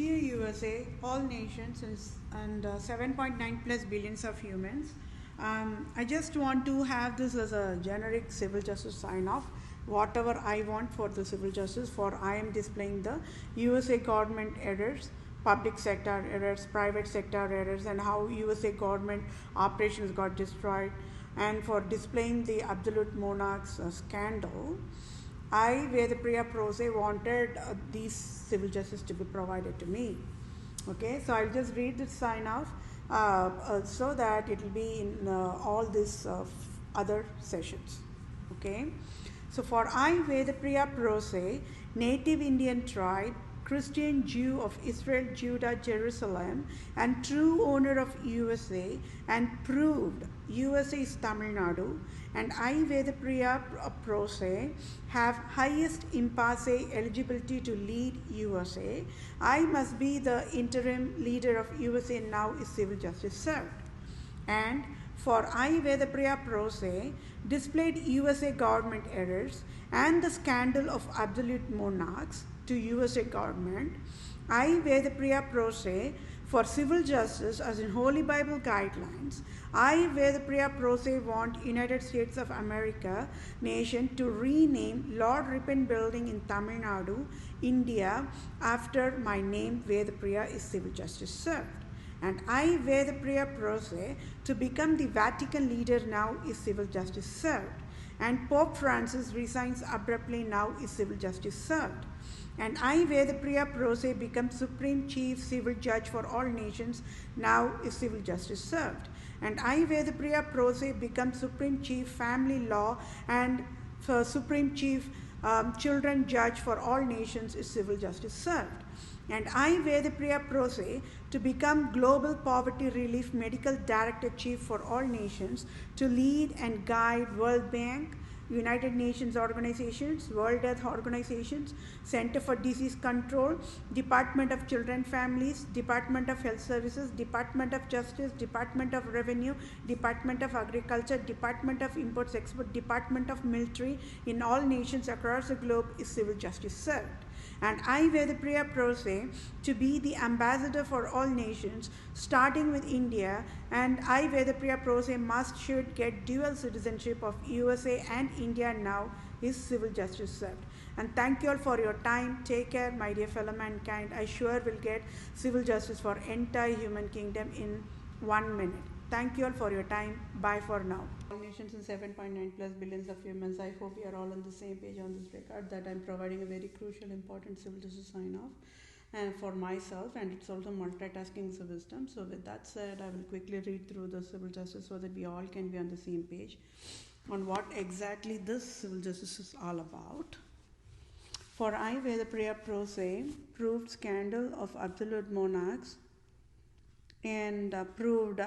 Dear USA, all nations, and 7.9 plus billions of humans, I just want to have this as a generic civil justice sign off. Whatever I want for the civil justice, for I am displaying the USA government errors, public sector errors, private sector errors, and how USA government operations got destroyed, and for displaying the absolute monarchs scandal. I, Vedapriya Prose, wanted these civil justice to be provided to me. Okay, so I'll just read this sign off so that it will be in all these other sessions. Okay, so for I, Vedapriya Prose, native Indian tribe, Christian Jew of Israel, Judah, Jerusalem, and true owner of USA, and proved USA is Tamil Nadu, and I, Vedapriya Prose, have highest impasse eligibility to lead USA. I must be the interim leader of USA now is civil justice served. And for I, Vedapriya Prose, displayed USA government errors and the scandal of absolute monarchs to USA government. I, Vedapriya Prose, for civil justice as in Holy Bible guidelines. I, Vedapriya Prose, want United States of America nation to rename Lord Ripon Building in Tamil Nadu, India, after my name Vedapriya is civil justice served. And I, Vedapriya Prose, to become the Vatican leader now is civil justice served. And Pope Francis resigns abruptly now is civil justice served. And I, Vedapriya Prose, become Supreme Chief Civil Judge for all nations, now is civil justice served. And I, Vedapriya Prose, become Supreme Chief Family Law and Supreme Chief Children Judge for all nations is civil justice served. And I, Vedapriya Prose, to become Global Poverty Relief Medical Director Chief for all nations, to lead and guide World Bank, United Nations organizations, World Health Organizations, Center for Disease Control, Department of Children Families, Department of Health Services, Department of Justice, Department of Revenue, Department of Agriculture, Department of Imports Export, Department of Military in all nations across the globe is civil justice served. And I, Vedapriya Prose, to be the ambassador for all nations, starting with India, and I, Vedapriya Prose, should get dual citizenship of USA and India now is civil justice served. And thank you all for your time. Take care, my dear fellow mankind. I sure will get civil justice for entire human kingdom in 1 minute. Thank you all for your time. Bye for now. All nations and 7.9 plus billions of humans. I hope we are all on the same page on this record that I'm providing a very crucial, important civil justice sign off and for myself, and it's also multitasking the wisdom. So with that said, I will quickly read through the civil justice so that we all can be on the same page on what exactly this civil justice is all about. For I, Vedapriya Prose, proved scandal of absolute monarchs and proved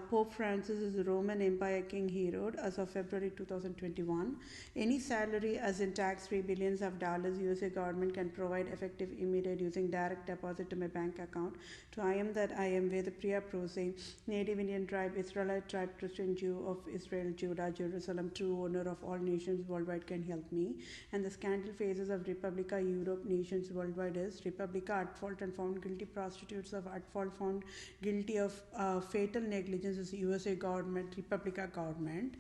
Pope Francis is the Roman Empire King Herod as of February 2021. Any salary as in tax-free billions of dollars USA government can provide effective immediate using direct deposit to my bank account. To I am that I am Vedapriya Prose, native Indian tribe, Israelite tribe, Christian Jew of Israel, Judah, Jerusalem, true owner of all nations worldwide can help me. And the scandal phases of Republica Europe nations worldwide is Republica at fault and found guilty, prostitutes of at fault found guilty of fatal negligence is USA government, Republica government,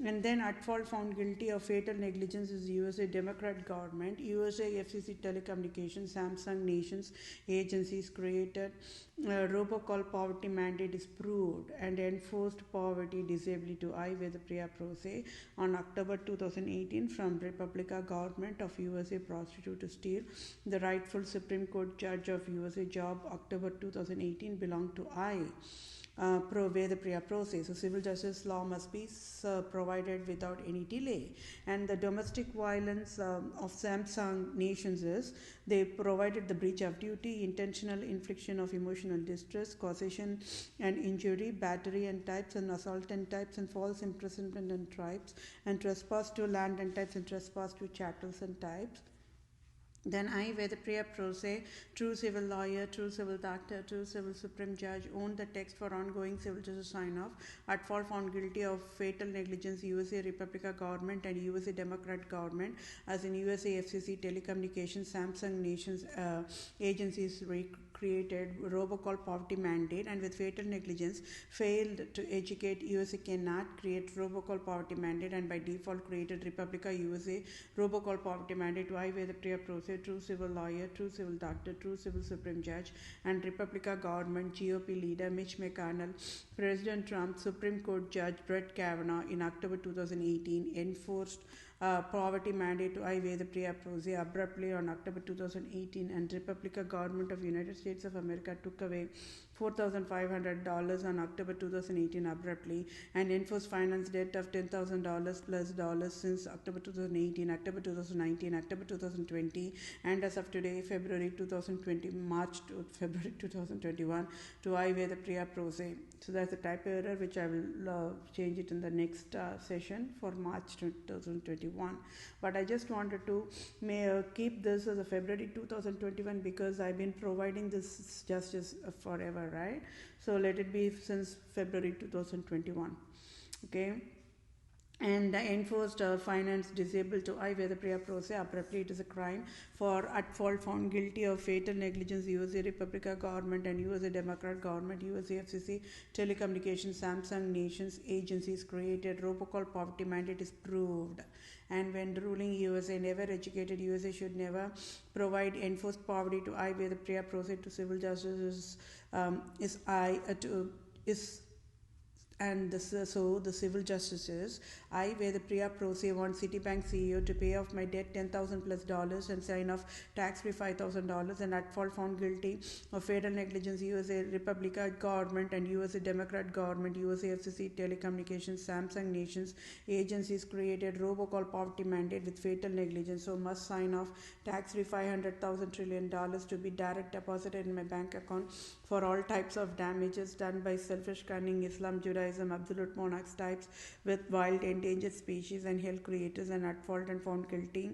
and then at fault found guilty of fatal negligence is USA Democrat government, USA FCC telecommunications, Samsung nations agencies created, robocall poverty mandate is proved and enforced poverty disability to I, Vedapriya Prose on October 2018 from Republica government of USA prostitute to steal the rightful Supreme Court judge of USA job October 2018 belonged to I. Pro Vedapriya Prose. So civil justice law must be provided without any delay. And the domestic violence of Samsung nations is they provided the breach of duty, intentional infliction of emotional distress, causation and injury, battery and types, and assault and types, and false imprisonment and types, and trespass to land and types, and trespass to chattels and types. Then I, Vedapriya Prose, true civil lawyer, true civil doctor, true civil supreme judge, owned the text for ongoing civil justice sign-off, at fault found guilty of fatal negligence, USA Republica government and USA Democrat government, as in USA FCC telecommunications, Samsung nations agencies created robocall poverty mandate, and with fatal negligence failed to educate USA cannot create robocall poverty mandate, and by default created Republica USA robocall poverty mandate. Why were the Priya Prose, true civil lawyer, true civil doctor, true civil supreme judge, and Republica government GOP leader Mitch McConnell, President Trump, Supreme Court Judge Brett Kavanaugh in October 2018 enforced poverty mandate to I. the Priya Prose abruptly on October 2018, and Republican government of United States of America took away $4,500 on October 2018 abruptly, and enforced finance debt of $10,000 plus dollars since October 2018, October 2019, October 2020, and as of today, February 2020, March to February 2021, to I. the Priya Prose. So that's a typo error which I will change it in the next session for March 2021. But I just wanted to keep this as a February 2021 because I've been providing this justice forever, right? So let it be since February 2021. Okay. And enforced finance disabled to I. the Priya Prose abruptly. It is a crime for at fault found guilty of fatal negligence USA Republican government and USA Democrat government, USA FCC telecommunications, Samsung nations agencies created robocall poverty mandate is proved. And when ruling USA never educated USA should never provide enforced poverty to I. the Priya Prose to civil justice so the civil justices, I, where the Priya Prose, want Citibank CEO to pay off my debt $10,000 plus dollars and sign off tax-free $5,000, and at fault found guilty of fatal negligence USA Republican government and USA Democrat government, USA FCC telecommunications, Samsung nations agencies created robocall poverty mandate with fatal negligence, so must sign off tax-free $500,000 trillion to be direct deposited in my bank account for all types of damages done by selfish, cunning Islam, Judaism, absolute monarchs types with wild endangered species and health creators, and at fault and found guilty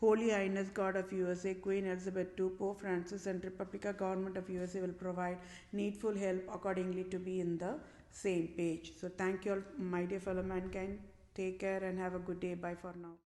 Holy Highness God of USA, Queen Elizabeth II, Pope Francis, and Republican government of USA will provide needful help accordingly to be in the same page. So thank you all, my dear fellow mankind. Take care and have a good day. Bye for now.